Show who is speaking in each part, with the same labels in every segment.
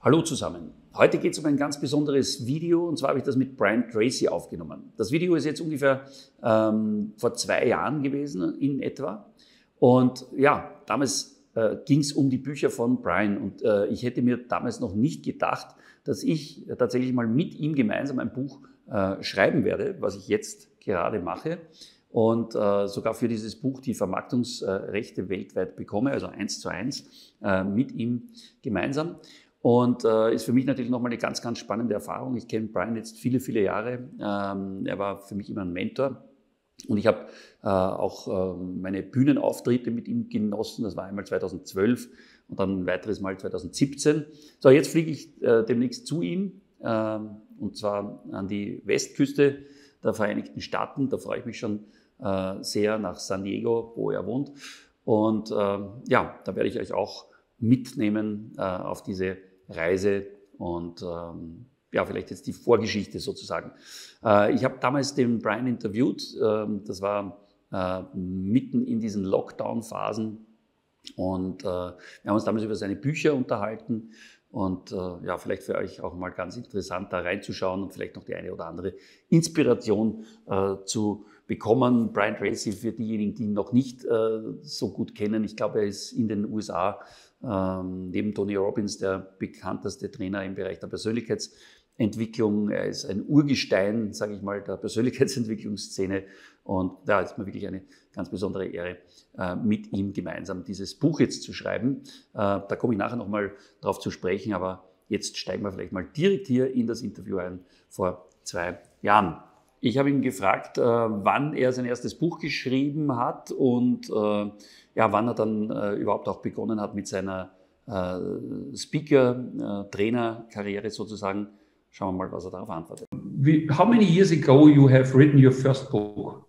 Speaker 1: Hallo zusammen. Heute geht es um ein ganz besonderes Video, und zwar habe ich das mit Brian Tracy aufgenommen. Das Video ist jetzt ungefähr vor 2 Jahren gewesen, in etwa. Und ja, damals ging es um die Bücher von Brian. Und ich hätte mir damals noch nicht gedacht, dass ich tatsächlich mal mit ihm gemeinsam ein Buch schreiben werde, was ich jetzt gerade mache. Und sogar für dieses Buch die Vermarktungsrechte weltweit bekomme, also 1:1 mit ihm gemeinsam. Und ist für mich natürlich nochmal eine ganz, ganz spannende Erfahrung. Ich kenne Brian jetzt viele, viele Jahre. Er war für mich immer ein Mentor. Und ich habe auch meine Bühnenauftritte mit ihm genossen. Das war einmal 2012 und dann ein weiteres Mal 2017. So, jetzt fliege ich demnächst zu ihm, und zwar an die Westküste der Vereinigten Staaten. Da freue ich mich schon sehr, nach San Diego, wo er wohnt. Und ja, da werde ich euch auch mitnehmen auf diese Reise und ja, vielleicht jetzt die Vorgeschichte sozusagen. Ich habe damals den Brian interviewt, das war mitten in diesen Lockdown-Phasen, und wir haben uns damals über seine Bücher unterhalten und ja, vielleicht für euch auch mal ganz interessant, da reinzuschauen und vielleicht noch die eine oder andere Inspiration zu bekommen. Brian Tracy, für diejenigen, die ihn noch nicht so gut kennen, ich glaube, er ist in den USA neben Tony Robbins der bekannteste Trainer im Bereich der Persönlichkeitsentwicklung. Er ist ein Urgestein, sage ich mal, der Persönlichkeitsentwicklungsszene, und da ist mir wirklich eine ganz besondere Ehre, mit ihm gemeinsam dieses Buch jetzt zu schreiben. Da komme ich nachher nochmal drauf zu sprechen, aber jetzt steigen wir vielleicht mal direkt hier in das Interview ein, vor 2 Jahren. Ich habe ihn gefragt, wann er sein erstes Buch geschrieben hat und ja, wann er dann überhaupt auch begonnen hat mit seiner Speaker-Trainer-Karriere sozusagen. Schauen wir mal, was er darauf antwortet.
Speaker 2: How many years ago you have written your first book?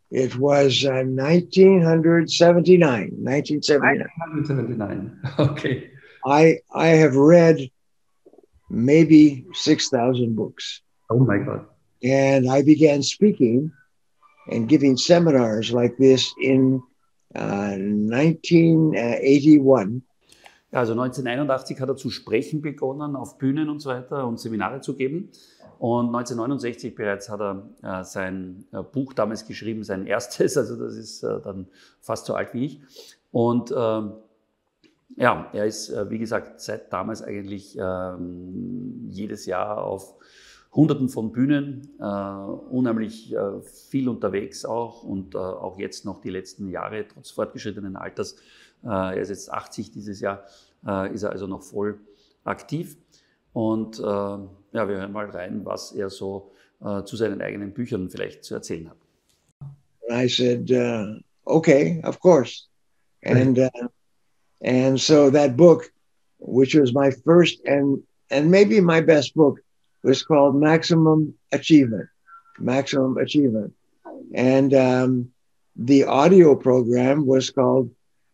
Speaker 3: It was 1979.
Speaker 2: 1979. Okay.
Speaker 3: I have read maybe 6,000 books.
Speaker 2: Oh my God.
Speaker 3: And I began speaking and giving seminars like this in 1981.
Speaker 1: Also 1981 hat er zu sprechen begonnen, auf Bühnen und so weiter, und Seminare zu geben. Und 1969 bereits hat er sein Buch damals geschrieben, sein erstes, also das ist dann fast so alt wie ich. Und ja, er ist, wie gesagt, seit damals eigentlich jedes Jahr auf Hunderten von Bühnen, unheimlich viel unterwegs auch, und auch jetzt noch die letzten Jahre, trotz fortgeschrittenen Alters. Er ist jetzt 80 dieses Jahr, ist er also noch voll aktiv. Und ja, wir hören mal rein, was er so zu seinen eigenen Büchern vielleicht zu erzählen hat.
Speaker 3: I said, okay, of course. And so that book, which was my first and maybe my best book, was called Maximum Achievement. Maximum Achievement. And the audio program was called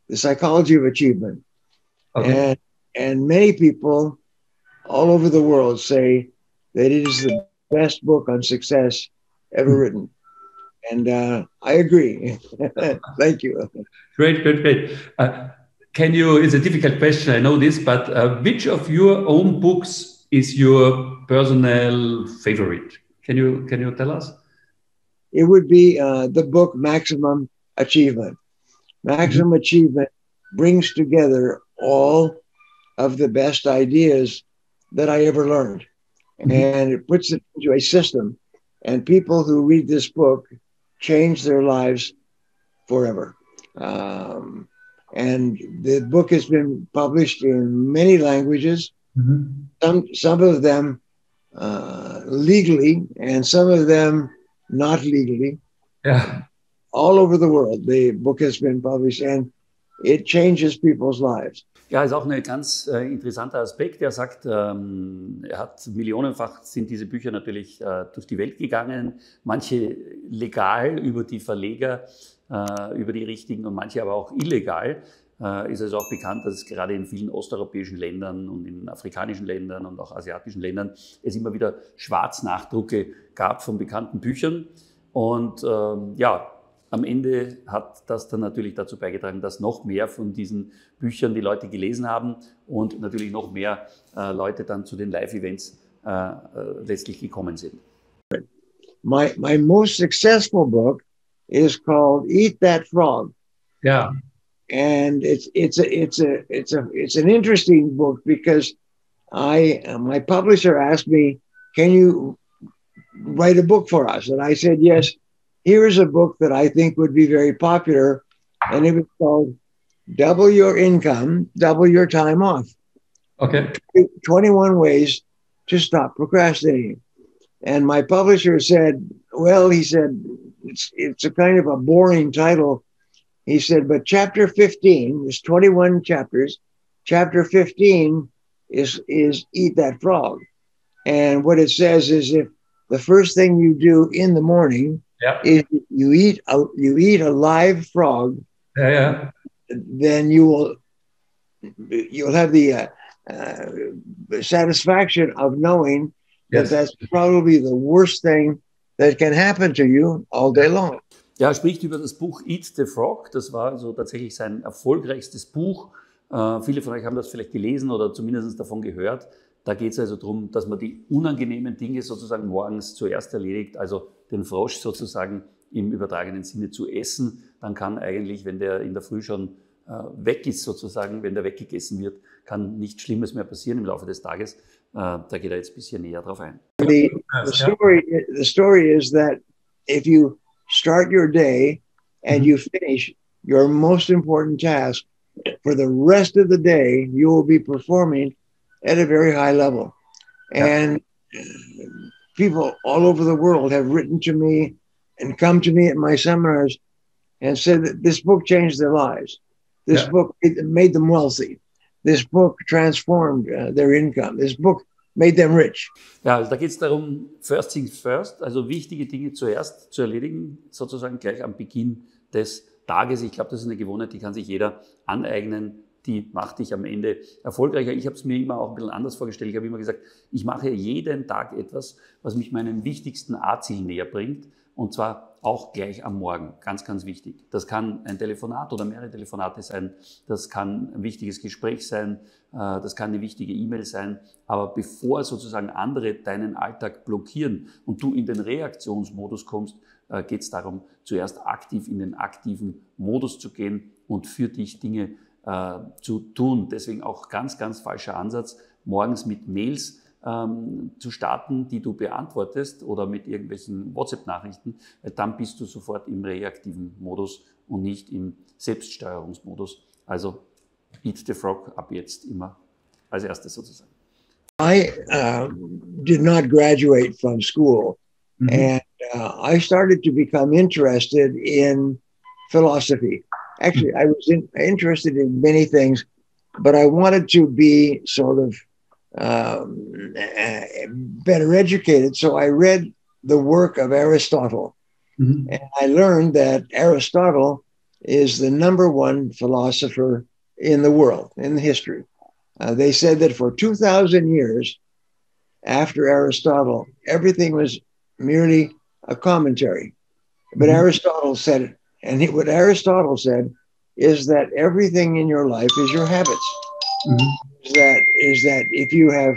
Speaker 3: The Psychology of Achievement.
Speaker 2: Okay.
Speaker 3: And many people all over the world say that it is the best book on success ever written. And I agree. Thank you.
Speaker 2: Great. It's a difficult question, I know this, but which of your own books is your personal favorite? Can you tell us?
Speaker 3: It would be the book Maximum Achievement. Maximum Achievement brings together all of the best ideas that I ever learned. And it puts it into a system. And people who read this book change their lives forever. And the book has been published in many languages, some of them legally and some of them not legally.
Speaker 2: Yeah.
Speaker 3: All over the world, the book has been published, and it changes people's lives.
Speaker 1: Ja, ist auch ein ganz interessanter Aspekt. Er sagt, er hat millionenfach sind diese Bücher natürlich durch die Welt gegangen, manche legal über die Verleger, über die richtigen, und manche aber auch illegal. Ist also auch bekannt, dass es gerade in vielen osteuropäischen Ländern und in afrikanischen Ländern und auch asiatischen Ländern es immer wieder Schwarznachdrucke gab von bekannten Büchern. Und ja, am Ende hat das dann natürlich dazu beigetragen, dass noch mehr von diesen Büchern die Leute gelesen haben und natürlich noch mehr Leute dann zu den Live-Events letztlich gekommen sind.
Speaker 3: My most successful book is called Eat That Frog.
Speaker 2: Yeah.
Speaker 3: And it's an interesting book because my publisher asked me, can you write a book for us? And I said, yes, here's a book that I think would be very popular. And it was called Double Your Income, Double Your Time Off.
Speaker 2: Okay.
Speaker 3: 21 Ways to Stop Procrastinating. And my publisher said, well, he said, it's a kind of a boring title. He said, but chapter 15, there's 21 chapters. Chapter 15 is Eat That Frog. And what it says is if the first thing you do in the morning is you eat a live frog, then you'll have the satisfaction of knowing that that's probably the worst thing that can happen to you all day long.
Speaker 1: Ja, er spricht über das Buch Eat the Frog. Das war also tatsächlich sein erfolgreichstes Buch. Viele von euch haben das vielleicht gelesen oder zumindest davon gehört. Da geht es also darum, dass man die unangenehmen Dinge sozusagen morgens zuerst erledigt, also den Frosch sozusagen im übertragenen Sinne zu essen. Dann kann eigentlich, wenn der in der Früh schon weg ist sozusagen, wenn der weggegessen wird, kann nichts Schlimmes mehr passieren im Laufe des Tages. Da geht er jetzt ein bisschen näher drauf ein.
Speaker 3: The story is that if you start your day and you finish your most important task, for the rest of the day, you will be performing at a very high level. And people all over the world have written to me and come to me at my seminars and said that this book changed their lives. This book made them wealthy. This book transformed their income. This book made them rich.
Speaker 1: Ja, also da geht es darum, first things first, also wichtige Dinge zuerst zu erledigen, sozusagen gleich am Beginn des Tages. Ich glaube, das ist eine Gewohnheit, die kann sich jeder aneignen, die macht dich am Ende erfolgreicher. Ich habe es mir immer auch ein bisschen anders vorgestellt. Ich habe immer gesagt, ich mache jeden Tag etwas, was mich meinem wichtigsten A-Ziel näher bringt. Und zwar auch gleich am Morgen. Ganz, ganz wichtig. Das kann ein Telefonat oder mehrere Telefonate sein. Das kann ein wichtiges Gespräch sein. Das kann eine wichtige E-Mail sein. Aber bevor sozusagen andere deinen Alltag blockieren und du in den Reaktionsmodus kommst, geht es darum, zuerst aktiv in den aktiven Modus zu gehen und für dich Dinge zu tun. Deswegen auch ganz, ganz falscher Ansatz, morgens mit Mails zu starten, die du beantwortest oder mit irgendwelchen WhatsApp-Nachrichten, dann bist du sofort im reaktiven Modus und nicht im Selbststeuerungsmodus. Also Eat the Frog ab jetzt immer als erstes sozusagen.
Speaker 3: I did not graduate from school, and I started to become interested in philosophy. Actually, I was interested in many things, but I wanted to be sort of better educated. So I read the work of Aristotle. And I learned that Aristotle is the #1 philosopher in the world, in history. They said that for 2,000 years after Aristotle, everything was merely a commentary. But Aristotle said it. And what Aristotle said is that everything in your life is your habits. Is that if you have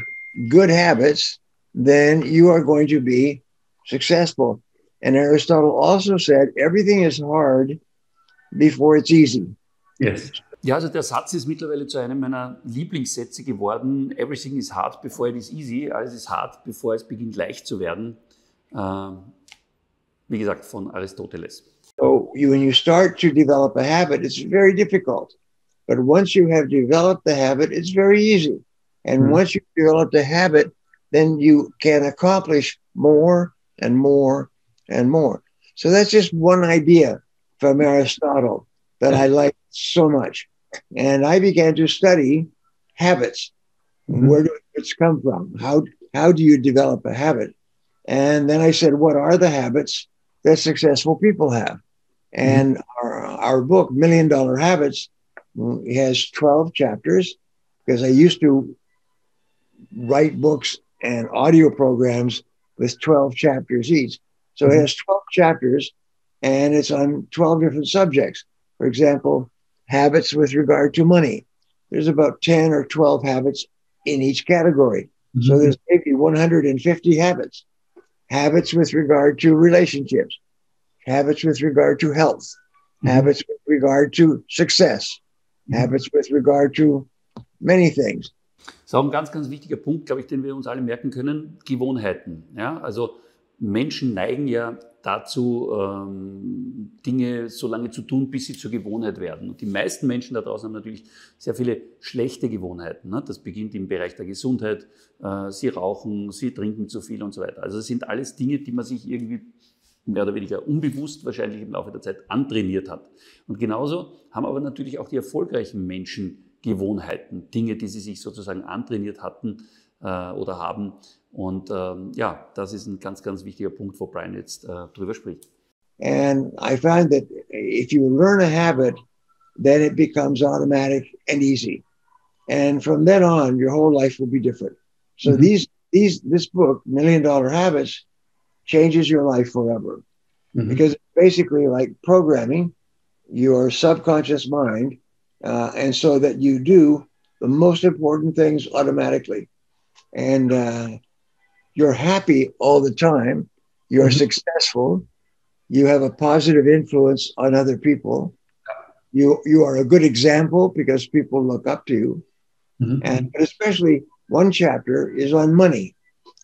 Speaker 3: good habits, then you are going to be successful. And Aristotle also said everything is hard before it's easy.
Speaker 2: Yes.
Speaker 1: Ja, also der Satz ist mittlerweile zu einem meiner Lieblingssätze geworden. Everything is hard before it is easy. Alles ist hart, bevor es beginnt leicht zu werden. Wie gesagt, von Aristoteles.
Speaker 3: So when you start to develop a habit, it's very difficult. But once you have developed the habit, it's very easy. And once you develop the habit, then you can accomplish more and more and more. So that's just one idea from Aristotle that I like so much. And I began to study habits. Where do habits come from? How do you develop a habit? And then I said, what are the habits that successful people have? And our book, $1 Million Habits, has 12 chapters, because I used to write books and audio programs with 12 chapters each. So it has 12 chapters and it's on 12 different subjects. For example, habits with regard to money. There's about 10 or 12 habits in each category. Mm-hmm. So there's maybe 150 habits. Habits with regard to relationships, habits with regard to health, mm-hmm. habits with regard to success, mm-hmm. habits with regard to many things.
Speaker 1: So ein ganz, ganz wichtiger Punkt, glaube ich, den wir uns alle merken können, Gewohnheiten. Ja? Also Menschen neigen ja dazu, Dinge so lange zu tun, bis sie zur Gewohnheit werden. Und die meisten Menschen da draußen haben natürlich sehr viele schlechte Gewohnheiten. Ne? Das beginnt im Bereich der Gesundheit. Sie rauchen, sie trinken zu viel und so weiter. Also es sind alles Dinge, die man sich irgendwie mehr oder weniger unbewusst wahrscheinlich im Laufe der Zeit antrainiert hat. Und genauso haben aber natürlich auch die erfolgreichen Menschen Gewohnheiten, Dinge, die sie sich sozusagen antrainiert hatten oder haben. Und ja, das ist ein ganz, ganz wichtiger Punkt, wo Brian jetzt drüber spricht.
Speaker 3: And I find that if you learn a habit, then it becomes automatic and easy. And from then on, your whole life will be different. So mm-hmm. this book, $1 Million Habits, changes your life forever. Mm-hmm. Because it's basically like programming your subconscious mind, and so that you do the most important things automatically. And you're happy all the time. You're mm-hmm. successful. You have a positive influence on other people. You are a good example because people look up to you. Mm-hmm. And especially one chapter is on money,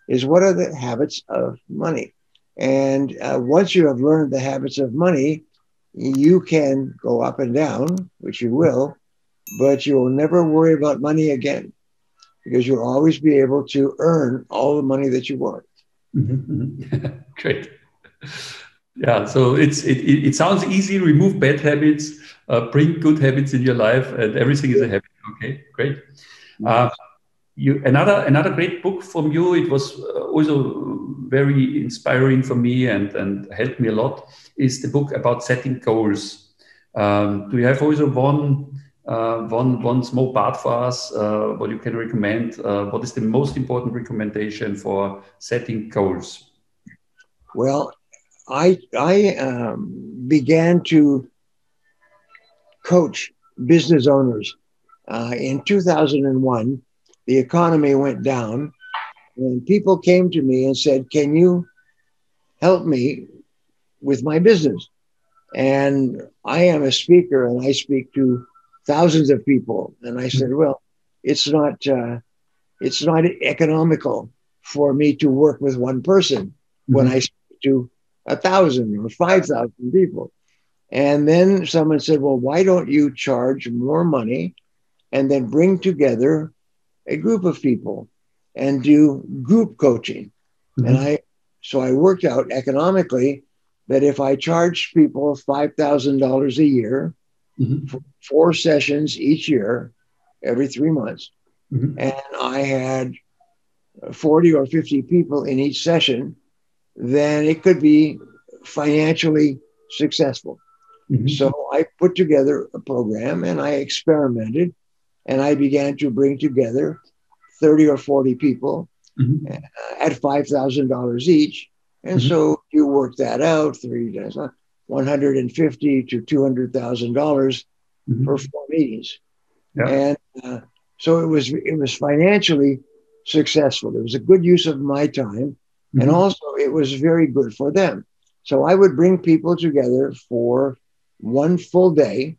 Speaker 3: is what are the habits of money? And once you have learned the habits of money, you can go up and down, which you will, but you will never worry about money again because you'll always be able to earn all the money that you want.
Speaker 2: Mm-hmm. Great. Yeah, so it sounds easy. Remove bad habits, bring good habits in your life, and everything is a habit. Okay, great. Another great book from you. It was also very inspiring for me and helped me a lot. Is the book about setting goals. Do you have also one small part for us? What you can recommend? What is the most important recommendation for setting goals?
Speaker 3: Well, I began to coach business owners. In 2001, the economy went down and people came to me and said, can you help me with my business? And I am a speaker and I speak to thousands of people. And I said, well, it's not economical for me to work with one person when I speak to 1,000 or 5,000 people. And then someone said, well, why don't you charge more money and then bring together a group of people and do group coaching? Mm-hmm. And so I worked out economically that if I charged people $5,000 a year mm-hmm. for 4 sessions each year, every 3 months, mm-hmm. and I had 40 or 50 people in each session, then it could be financially successful. Mm-hmm. So I put together a program and I experimented and I began to bring together 30 or 40 people mm-hmm. at $5,000 each. And mm-hmm. so you work that out, $150,000 to $200,000 mm-hmm. for 4 meetings. Yeah. And so it was financially successful. It was a good use of my time. Mm-hmm. And also it was very good for them. So I would bring people together for 1 full day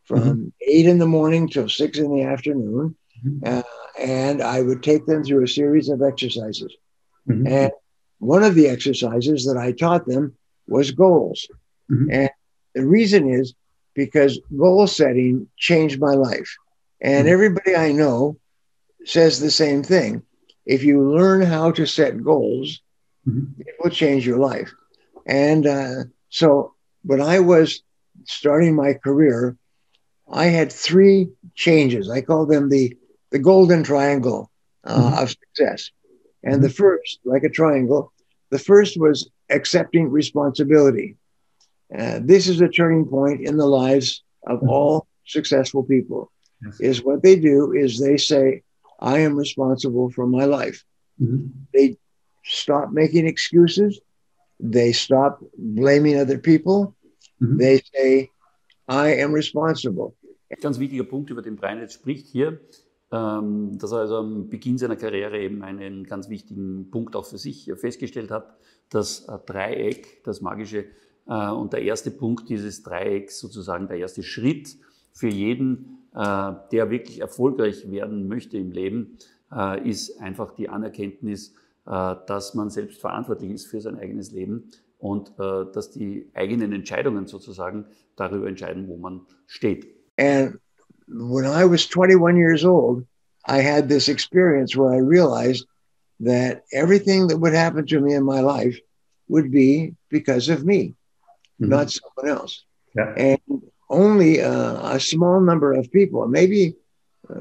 Speaker 3: from mm-hmm. 8 in the morning till 6 in the afternoon. Mm-hmm. And I would take them through a series of exercises. Mm-hmm. And one of the exercises that I taught them was goals. Mm-hmm. And the reason is because goal setting changed my life. And mm-hmm. everybody I know says the same thing. If you learn how to set goals, mm-hmm. it will change your life. And so when I was starting my career, I had 3 changes. I call them the golden triangle mm-hmm. of success. And mm-hmm. the first, like a triangle, the first was accepting responsibility. This is a turning point in the lives of mm-hmm. all successful people. Yes. Is what they do is they say, I am responsible for my life. Mm-hmm. They stop making excuses. They stop blaming other people. they say, I am responsible.
Speaker 1: Ganz wichtiger Punkt, über den Brian jetzt spricht hier, dass er also am Beginn seiner Karriere eben einen ganz wichtigen Punkt auch für sich festgestellt hat, das Dreieck, das magische, und der erste Punkt dieses Dreiecks, sozusagen der erste Schritt für jeden, der wirklich erfolgreich werden möchte im Leben, ist einfach die Anerkenntnis, dass man selbst verantwortlich ist für sein eigenes Leben und dass die eigenen Entscheidungen sozusagen darüber entscheiden, wo man steht.
Speaker 3: And when I was 21 years old, I had this experience where I realized that everything that would happen to me in my life would be because of me, not someone else.
Speaker 2: Yeah.
Speaker 3: And only a small number of people, maybe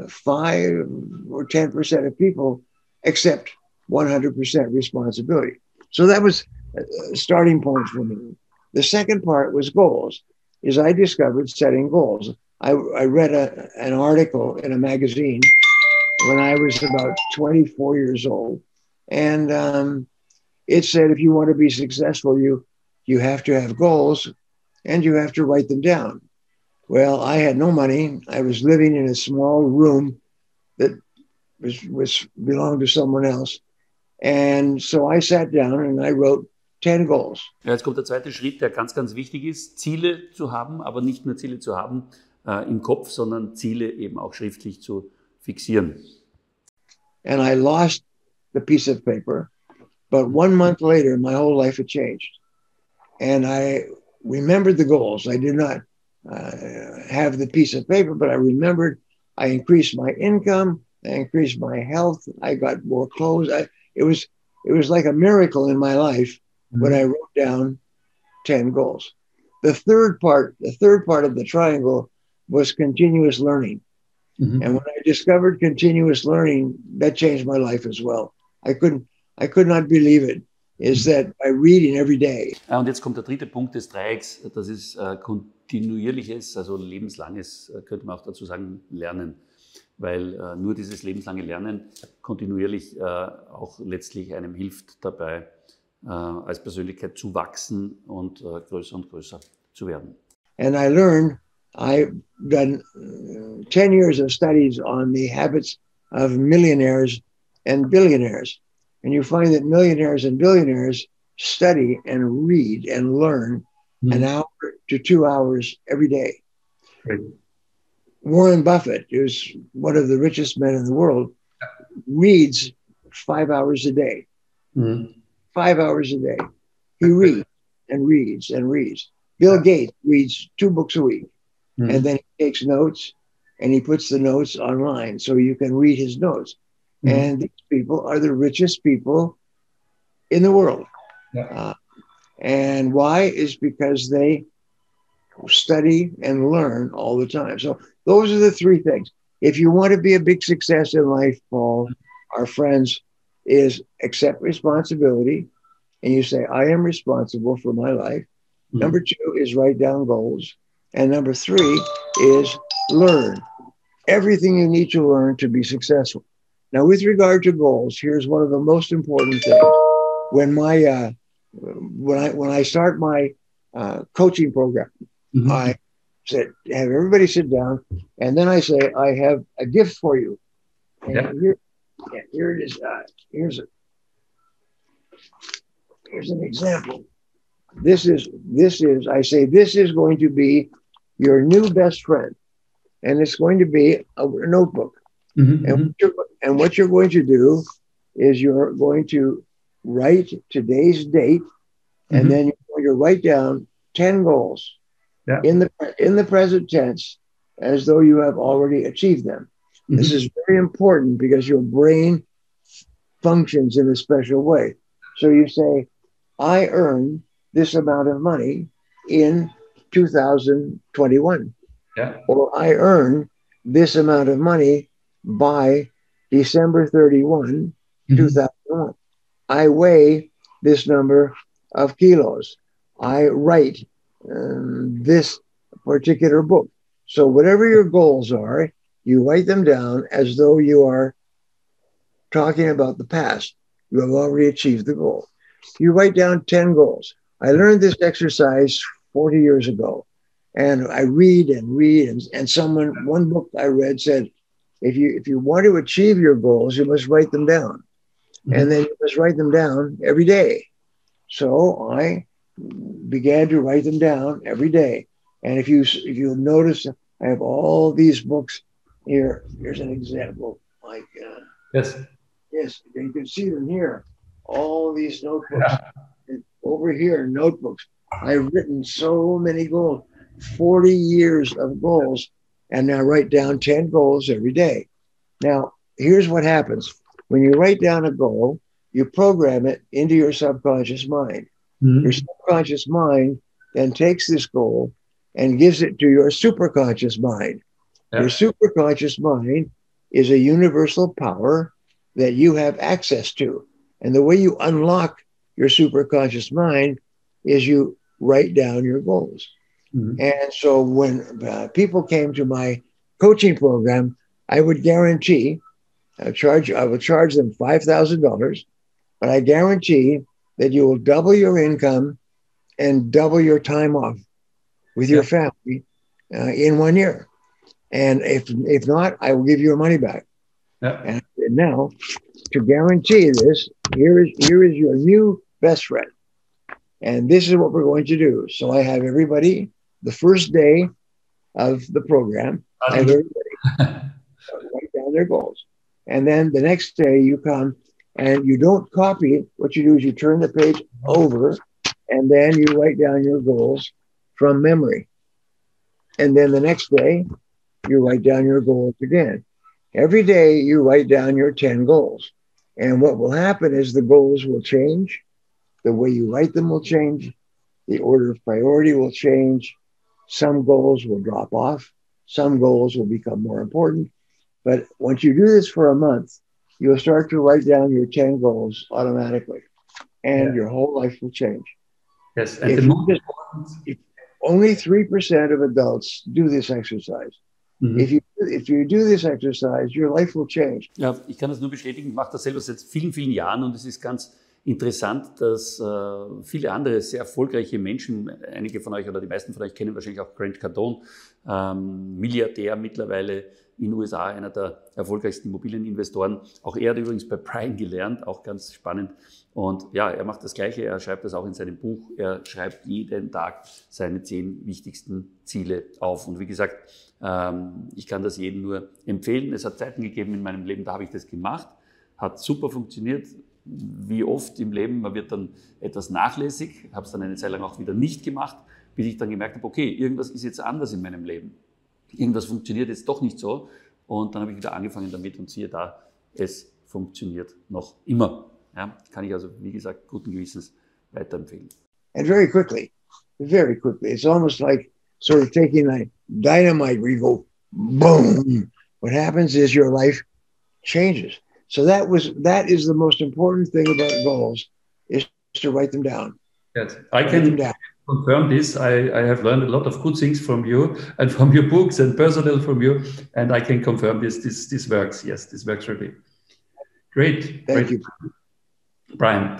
Speaker 3: 5 or 10% of people, accept 100% responsibility. So that was a starting point for me. The second part was goals, is I discovered setting goals. I read an article in a magazine when I was about 24 years old. And it said, if you want to be successful, you have to have goals and you have to write them down. Well, I had no money. I was living in a small room that was belonged to someone else. And so I sat down and I wrote 10 goals.
Speaker 1: Ja, jetzt kommt der zweite Schritt, der ganz, ganz wichtig ist, Ziele zu haben, aber nicht nur Ziele zu haben im Kopf, sondern Ziele eben auch schriftlich zu fixieren.
Speaker 3: And I lost the piece of paper, but 1 month later, my whole life had changed. And I remembered the goals. I did not have the piece of paper, but I remembered I increased my income, I increased my health, I got more clothes. It was like a miracle in my life when I wrote down 10 goals. The third part of the triangle was continuous learning. And when I discovered continuous learning, that changed my life as well. I could not believe it, is that by reading every day.
Speaker 1: Und jetzt kommt der dritte Punkt des Dreiecks, das ist kontinuierliches, also lebenslanges, könnte man auch dazu sagen, Lernen. Weil nur dieses lebenslange Lernen kontinuierlich auch letztlich einem hilft dabei, als Persönlichkeit zu wachsen und größer zu werden.
Speaker 3: And I learned, I've done 10 years of studies on the habits of millionaires and billionaires. And you find that millionaires and billionaires study and read and learn an hour to 2 hours every day.
Speaker 2: Right.
Speaker 3: Warren Buffett, who's one of the richest men in the world, reads 5 hours a day. 5 hours a day. He reads and reads and reads. Bill Gates reads 2 books a week. And then he takes notes and he puts the notes online so you can read his notes. And these people are the richest people in the world.
Speaker 2: Yeah.
Speaker 3: And why? Is because they study and learn all the time. So those are the 3 things. If you want to be a big success in life, Paul, our friends, is accept responsibility. And you say, I am responsible for my life. Number 2 is write down goals. And number 3 is learn everything you need to learn to be successful. Now, with regard to goals, here's one of the most important things. When I start my coaching program, I said, have everybody sit down, and then I say, I have a gift for you. And here it is. Here's an example. This is. I say this is going to be your new best friend, and it's going to be a notebook. And what you're going to do is you're going to write today's date, and then you're going to write down 10 goals in the present tense, as though you have already achieved them. This is very important because your brain functions in a special way. So you say, I earned this amount of money in 2021. Or I earned this amount of money by December 31, 2001. I weigh this number of kilos. I write this particular book. So whatever your goals are, you write them down as though you are talking about the past. You have already achieved the goal. You write down 10 goals. I learned this exercise 40 years ago. And I read and read, and one book I read said, if you want to achieve your goals, you must write them down. Mm-hmm. And then you must write them down every day. So I began to write them down every day. And if you notice, I have all these books here. Here's an example. Like
Speaker 2: yes,
Speaker 3: you can see them here. All these notebooks. Yeah. Over here, notebooks. I've written so many goals, 40 years of goals, and now write down 10 goals every day. Now, here's what happens. When you write down a goal, you program it into your subconscious mind. Mm-hmm. Your subconscious mind then takes this goal and gives it to your superconscious mind. Yeah. Your superconscious mind is a universal power that you have access to. And the way you unlock your superconscious mind is you write down your goals. Mm-hmm. And so when people came to my coaching program, I would guarantee, I would charge them $5,000, but I guarantee that you will double your income and double your time off with your family in 1 year. And if not, I will give you your money back. Yeah. And now, to guarantee this, here is your new best friend. And this is what we're going to do. So I have everybody, the first day of the program, I have everybody write down their goals. And then the next day you come and you don't copy it. What you do is you turn the page over and then you write down your goals from memory. And then the next day you write down your goals again. Every day you write down your 10 goals. And what will happen is the goals will change. The way you write them will change. The order of priority will change. Some goals will drop off. Some goals will become more important. But once you do this for a month, you'll start to write down your 10 goals automatically. And your whole life will change.
Speaker 2: Yes.
Speaker 3: And if only 3% of adults do this exercise. Mhm. If you do this exercise, your life will change.
Speaker 1: Ja, ich kann das nur bestätigen. Ich mache das selber seit vielen, vielen Jahren und es ist ganz interessant, dass viele andere sehr erfolgreiche Menschen, einige von euch oder die meisten von euch kennen wahrscheinlich auch Grant Cardone, Milliardär mittlerweile in den USA, einer der erfolgreichsten Immobilieninvestoren. Auch er hat übrigens bei Brian gelernt, auch ganz spannend. Und ja, er macht das Gleiche, er schreibt das auch in seinem Buch. Er schreibt jeden Tag seine 10 wichtigsten Ziele auf. Und wie gesagt, ich kann das jedem nur empfehlen. Es hat Zeiten gegeben in meinem Leben, da habe ich das gemacht, hat super funktioniert. Wie oft im Leben, man wird dann etwas nachlässig, habe es dann eine Zeit lang auch wieder nicht gemacht, bis ich dann gemerkt habe, okay, irgendwas ist jetzt anders in meinem Leben. Irgendwas funktioniert jetzt doch nicht so. Und dann habe ich wieder angefangen damit und siehe da, es funktioniert noch immer. Ja, kann ich also, wie gesagt, guten Gewissens weiterempfehlen.
Speaker 3: And very quickly. It's almost like sort of taking a dynamite where you go, boom. What happens is your life changes. So that is the most important thing about goals, is to write them down.
Speaker 2: Yes, I can confirm this. I have learned a lot of good things from you and from your books and personal from you, and I can confirm this works. Yes, this works really. Great.
Speaker 3: Thank you,
Speaker 2: Brian.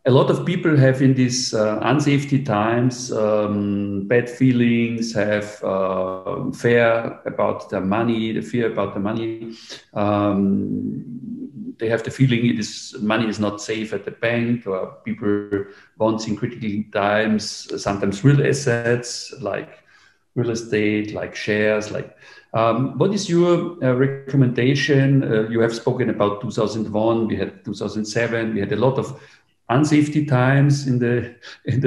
Speaker 2: A lot of people have in these unsafety times bad feelings, have fear about their money, the fear about the money. They have the feeling money is not safe at the bank, or people want in critical times, sometimes real assets like real estate, like shares. What is your recommendation? You have spoken about 2001, we had 2007, we had a lot of unsafety times in the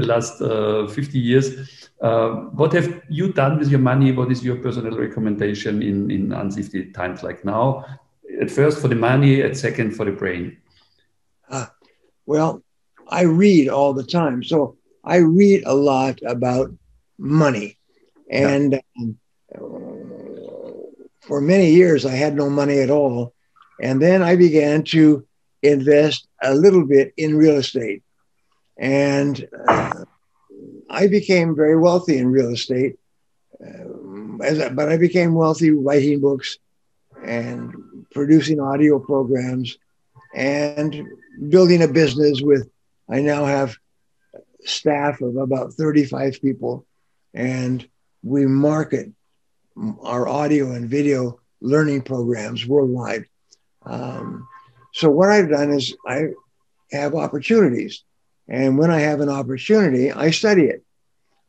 Speaker 2: last 50 years. What have you done with your money? What is your personal recommendation in unsafety times like now? At first for the money, at second for the brain.
Speaker 3: Well, I read all the time. So I read a lot about money. And for many years, I had no money at all. And then I began to invest a little bit in real estate. And I became very wealthy in real estate. But I became wealthy writing books and producing audio programs and building a business I now have staff of about 35 people, and we market our audio and video learning programs worldwide. So what I've done is I have opportunities, and when I have an opportunity, I study it.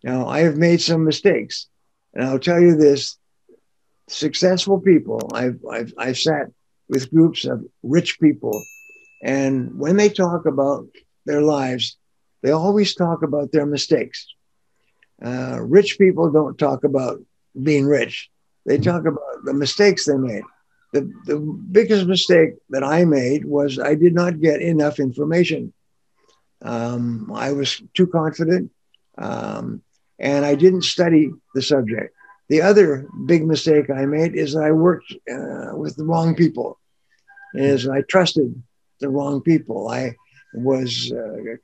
Speaker 3: Now, I have made some mistakes, and I'll tell you this: successful people. I've sat with groups of rich people, and when they talk about their lives, they always talk about their mistakes. Rich people don't talk about being rich. They talk about the mistakes they made. The biggest mistake that I made was I did not get enough information. I was too confident, and I didn't study the subject. The other big mistake I made is I worked with the wrong people. Is I trusted the wrong people. I was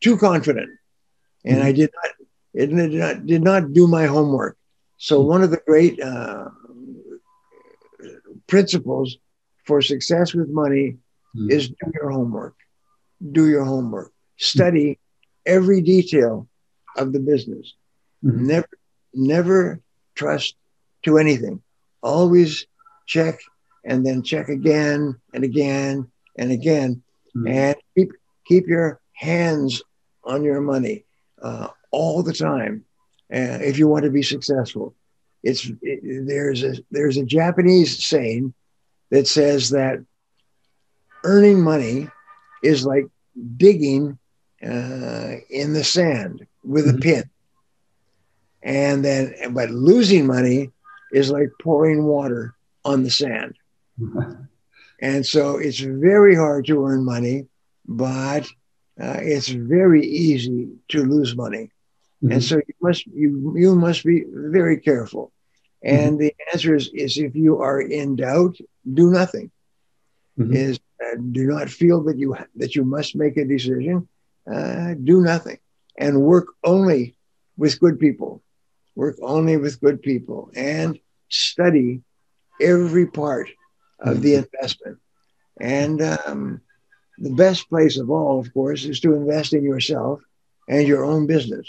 Speaker 3: too confident, and I did not do my homework. So one of the great principles for success with money is do your homework. Do your homework. Study every detail of the business. Never trust to anything. Always check and then check again and again and again, and keep your hands on your money all the time if you want to be successful. There's a Japanese saying that says that earning money is like digging in the sand with a pin, but losing money is like pouring water on the sand. And so it's very hard to earn money, but it's very easy to lose money. And so you must be very careful. And the answer is if you are in doubt, do nothing. Do not feel that you must make a decision. Do nothing, and work only with good people. Work only with good people, and study every part of the investment. And the best place of all, of course, is to invest in yourself and your own business.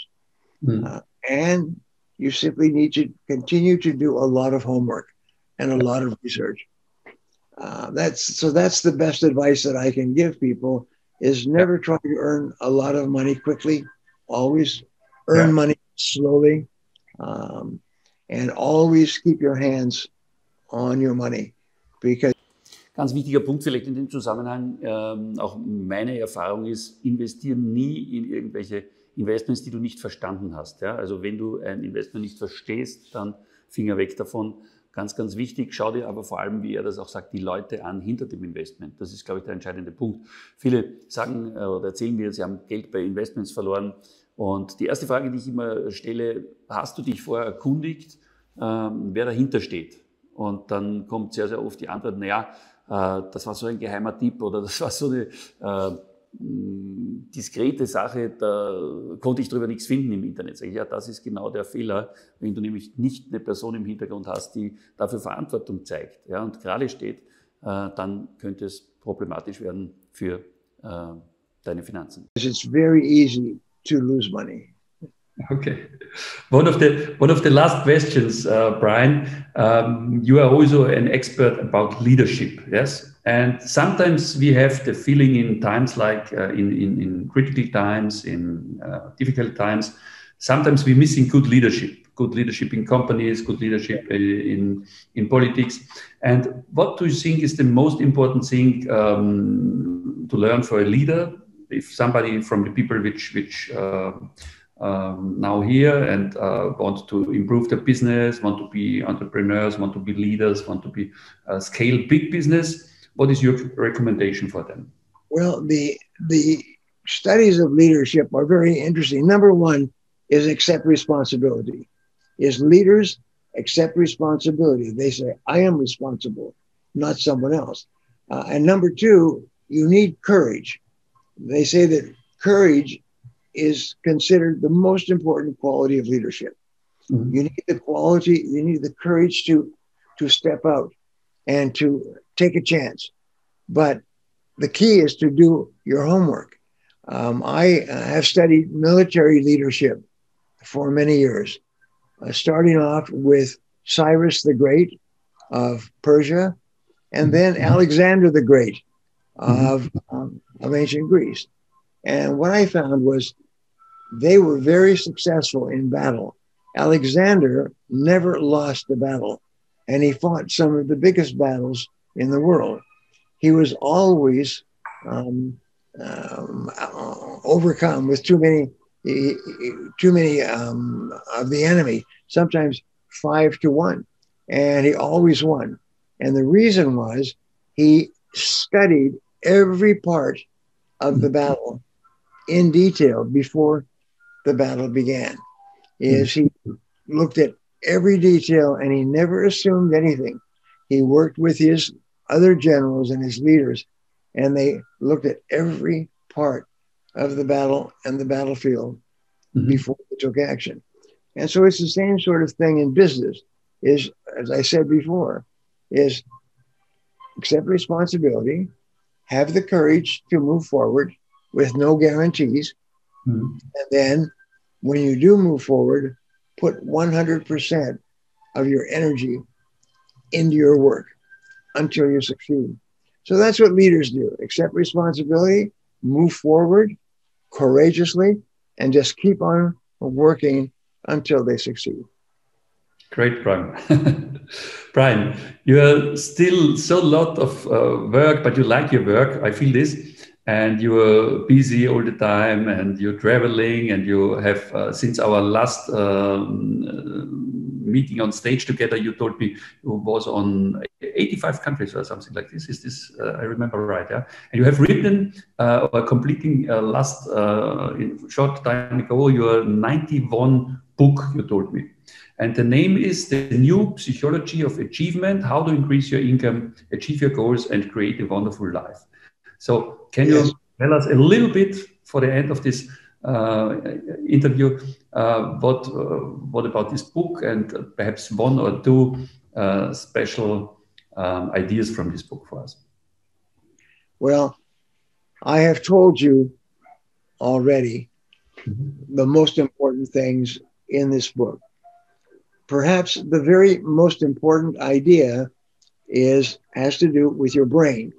Speaker 3: And you simply need to continue to do a lot of homework and a lot of research. That's the best advice that I can give people is never try to earn a lot of money quickly. Always earn money slowly, and always keep your hands on your money. Because
Speaker 1: ganz wichtiger Punkt vielleicht in dem Zusammenhang, auch meine Erfahrung ist, investiere nie in irgendwelche Investments, die du nicht verstanden hast. Ja? Also wenn du ein Investment nicht verstehst, dann Finger weg davon. Ganz, ganz wichtig. Schau dir aber vor allem, wie er das auch sagt, die Leute an hinter dem Investment. Das ist, glaube ich, der entscheidende Punkt. Viele sagen oder erzählen mir, sie haben Geld bei Investments verloren. Und die erste Frage, die ich immer stelle, hast du dich vorher erkundigt, wer dahinter steht? Und dann kommt sehr, sehr oft die Antwort, naja, das war so ein geheimer Tipp oder das war so eine diskrete Sache, da konnte ich darüber nichts finden im Internet. Sag ich, ja, das ist genau der Fehler, wenn du nämlich nicht eine Person im Hintergrund hast, die dafür Verantwortung zeigt, ja, und gerade steht, dann könnte es problematisch werden für deine Finanzen.
Speaker 3: It's very easy to lose money.
Speaker 2: Okay. One of the last questions, Brian. You are also an expert about leadership, yes? And sometimes we have the feeling in times like in critical times, in difficult times, sometimes we're missing good leadership in companies, good leadership in politics. And what do you think is the most important thing to learn for a leader? If somebody from the people which now here and want to improve their business, want to be entrepreneurs, want to be leaders, want to be scale big business, what is your recommendation for them?
Speaker 3: Well, the studies of leadership are very interesting. Number one is accept responsibility. Is leaders accept responsibility. They say, I am responsible, not someone else. And number two, you need courage. They say that courage is considered the most important quality of leadership. You need the quality, you need the courage to step out and to take a chance. But the key is to do your homework. I have studied military leadership for many years, starting off with Cyrus the Great of Persia, and then Alexander the Great of ancient Greece. And what I found was they were very successful in battle. Alexander never lost a battle, and he fought some of the biggest battles in the world. He was always overcome with too many of the enemy, sometimes 5-1, and he always won. And the reason was he studied every part of the battle in detail before the battle began. He looked at every detail and he never assumed anything. He worked with his other generals and his leaders, and they looked at every part of the battle and the battlefield before they took action. And so it's the same sort of thing in business, is, as I said before, is accept responsibility, have the courage to move forward with no guarantees. And then when you do move forward, put 100% of your energy into your work until you succeed. So that's what leaders do. Accept responsibility, move forward courageously, and just keep on working until they succeed.
Speaker 2: Great, Brian. Brian, you are still so lot of work, but you like your work. I feel this. And you are busy all the time, and you're traveling, and you have, since our last meeting on stage together, you told me you was on 85 countries or something like this. Is this, I remember right, yeah? And you have written or completing last short time ago, your 91 book, you told me. And the name is The New Psychology of Achievement, How to Increase Your Income, Achieve Your Goals, and Create a Wonderful Life. So can you tell us a little bit for the end of this interview, what about this book, and perhaps one or two special ideas from this book for us?
Speaker 3: Well, I have told you already the most important things in this book. Perhaps the very most important idea has to do with your brain.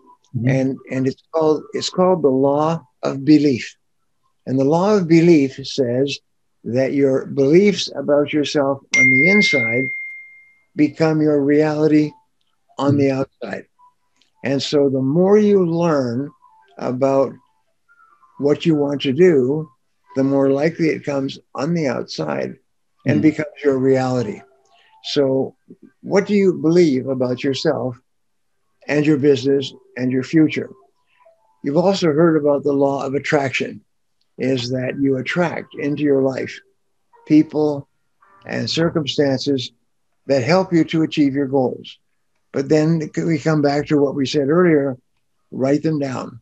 Speaker 3: And it's called the law of belief. And the law of belief says that your beliefs about yourself on the inside become your reality on the outside. And so the more you learn about what you want to do, the more likely it comes on the outside and becomes your reality. So what do you believe about yourself and your business and your future? You've also heard about the law of attraction, is that you attract into your life people and circumstances that help you to achieve your goals. But then we come back to what we said earlier, write them down,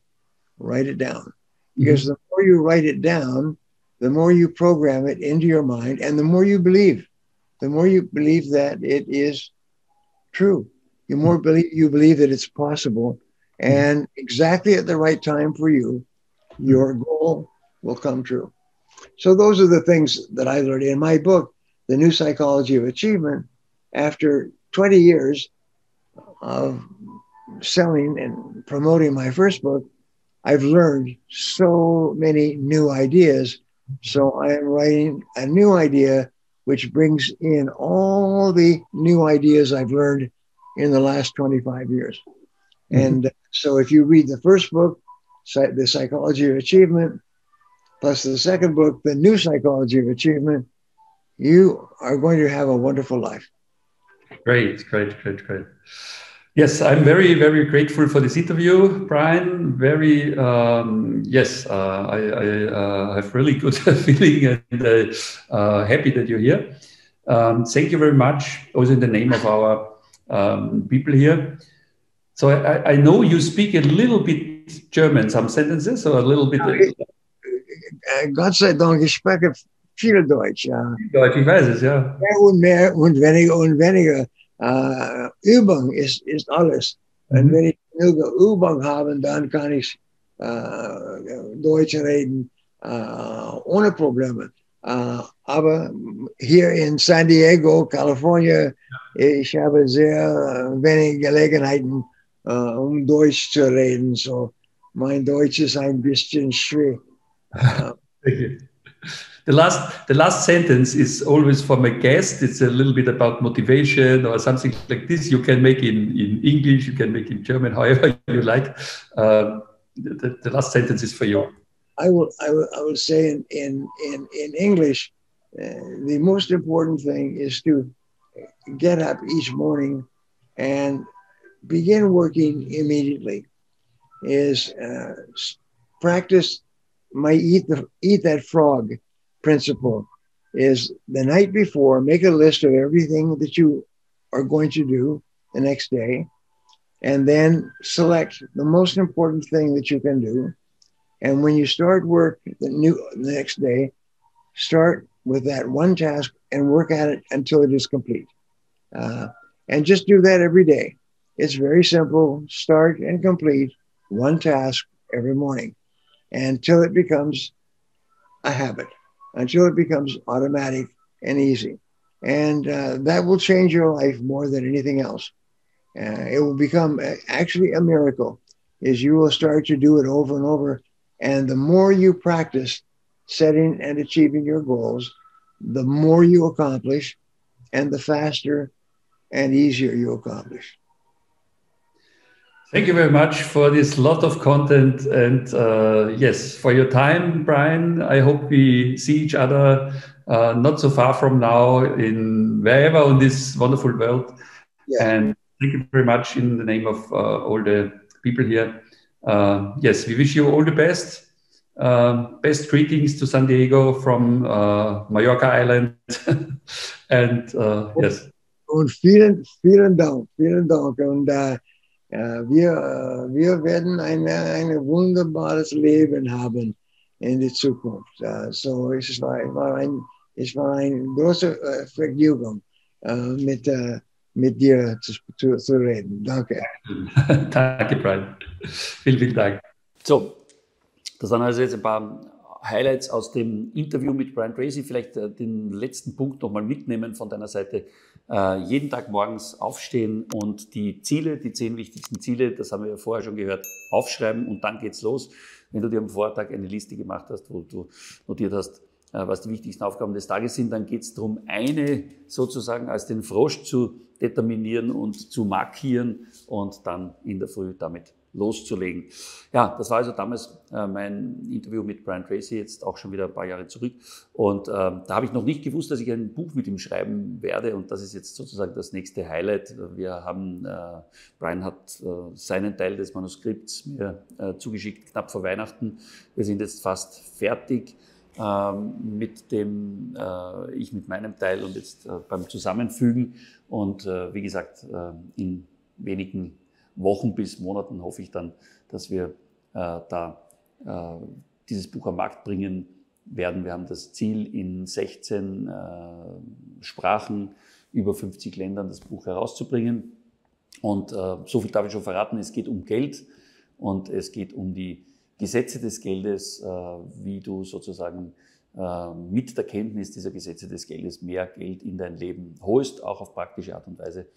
Speaker 3: write it down. Because the more you write it down, the more you program it into your mind, and the more you believe that it is true. The more you believe that it's possible, and exactly at the right time for you, your goal will come true. So those are the things that I learned in my book, The New Psychology of Achievement. After 20 years of selling and promoting my first book, I've learned so many new ideas. So I am writing a new idea which brings in all the new ideas I've learned in the last 25 years. And so if you read the first book, The Psychology of Achievement, plus the second book, The New Psychology of Achievement, you are going to have a wonderful life.
Speaker 2: Great. Yes, I'm very, very grateful for this interview, Brian. Very, yes, I have really good feeling, and happy that you're here. Thank you very much, also in the name of our people here. So I know you speak a little bit German, some sentences, or a little bit.
Speaker 3: Gott sei Dank, ich spreche viel Deutsch. Ja.
Speaker 2: Deutsch, ich weiß es, ja.
Speaker 3: Mehr und weniger. Übung ist alles. Und wenn ich genug Übung habe, dann kann ich Deutsch reden, ohne Probleme. Aber hier in San Diego, Kalifornien, ich habe sehr wenig Gelegenheiten, um Deutsch zu reden. So, mein Deutsch ist ein bisschen schwierig.
Speaker 2: Thank you. The last sentence is always from a guest. It's a little bit about motivation or something like this. You can make in English, you can make in German, however you like. The last sentence is for you.
Speaker 3: I will say in English, the most important thing is to get up each morning and begin working immediately. Is practice my eat that frog principle. Is the night before, make a list of everything that you are going to do the next day, and then select the most important thing that you can do. And when you start work the next day, start with that one task and work at it until it is complete. And just do that every day. It's very simple. Start and complete one task every morning until it becomes a habit, until it becomes automatic and easy. And that will change your life more than anything else. It will become actually a miracle, is you will start to do it over and over. And the more you practice setting and achieving your goals, the more you accomplish and the faster and easier you accomplish.
Speaker 2: Thank you very much for this lot of content and yes, for your time, Brian. I hope we see each other not so far from now in wherever on this wonderful world. Yeah. And thank you very much in the name of all the people here. Yes, we wish you all the best. Best greetings to San Diego from Mallorca Island. And yes.
Speaker 3: Und vielen Dank. Und wir werden ein wunderbares Leben haben in der Zukunft. So es war eine große Vergnügen, mit dir zu reden. Danke.
Speaker 2: Danke, Brian. Vielen Dank.
Speaker 1: So, das waren also jetzt ein paar Highlights aus dem Interview mit Brian Tracy. Vielleicht den letzten Punkt nochmal mitnehmen von deiner Seite. Jeden Tag morgens aufstehen und die Ziele, die 10 wichtigsten Ziele, das haben wir ja vorher schon gehört, aufschreiben und dann geht's los. Wenn du dir am Vortag eine Liste gemacht hast, wo du notiert hast, was die wichtigsten Aufgaben des Tages sind, dann geht es darum, eine sozusagen als den Frosch zu determinieren und zu markieren und dann in der Früh damit loszulegen. Ja, das war also damals mein Interview mit Brian Tracy, jetzt auch schon wieder ein paar Jahre zurück. Und da habe ich noch nicht gewusst, dass ich ein Buch mit ihm schreiben werde. Und das ist jetzt sozusagen das nächste Highlight. Brian hat seinen Teil des Manuskripts mir zugeschickt, knapp vor Weihnachten. Wir sind jetzt fast fertig ich mit meinem Teil und jetzt beim Zusammenfügen. Und wie gesagt, in wenigen Wochen bis Monaten hoffe ich dann, dass wir dieses Buch am Markt bringen werden. Wir haben das Ziel, in 16 Sprachen, über 50 Ländern das Buch herauszubringen. Und so viel darf ich schon verraten, es geht um Geld und es geht um die Gesetze des Geldes, wie du sozusagen mit der Kenntnis dieser Gesetze des Geldes mehr Geld in dein Leben holst, auch auf praktische Art und Weise.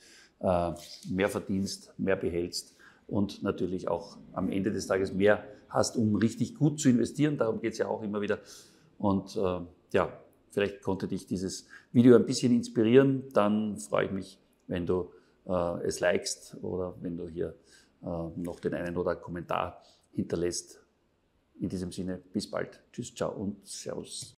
Speaker 1: Mehr verdienst, mehr behältst und natürlich auch am Ende des Tages mehr hast, um richtig gut zu investieren. Darum geht es ja auch immer wieder. Und ja, vielleicht konnte dich dieses Video ein bisschen inspirieren. Dann freue ich mich, wenn du es likest oder wenn du hier noch den einen oder Kommentar hinterlässt. In diesem Sinne, bis bald. Tschüss, ciao und servus.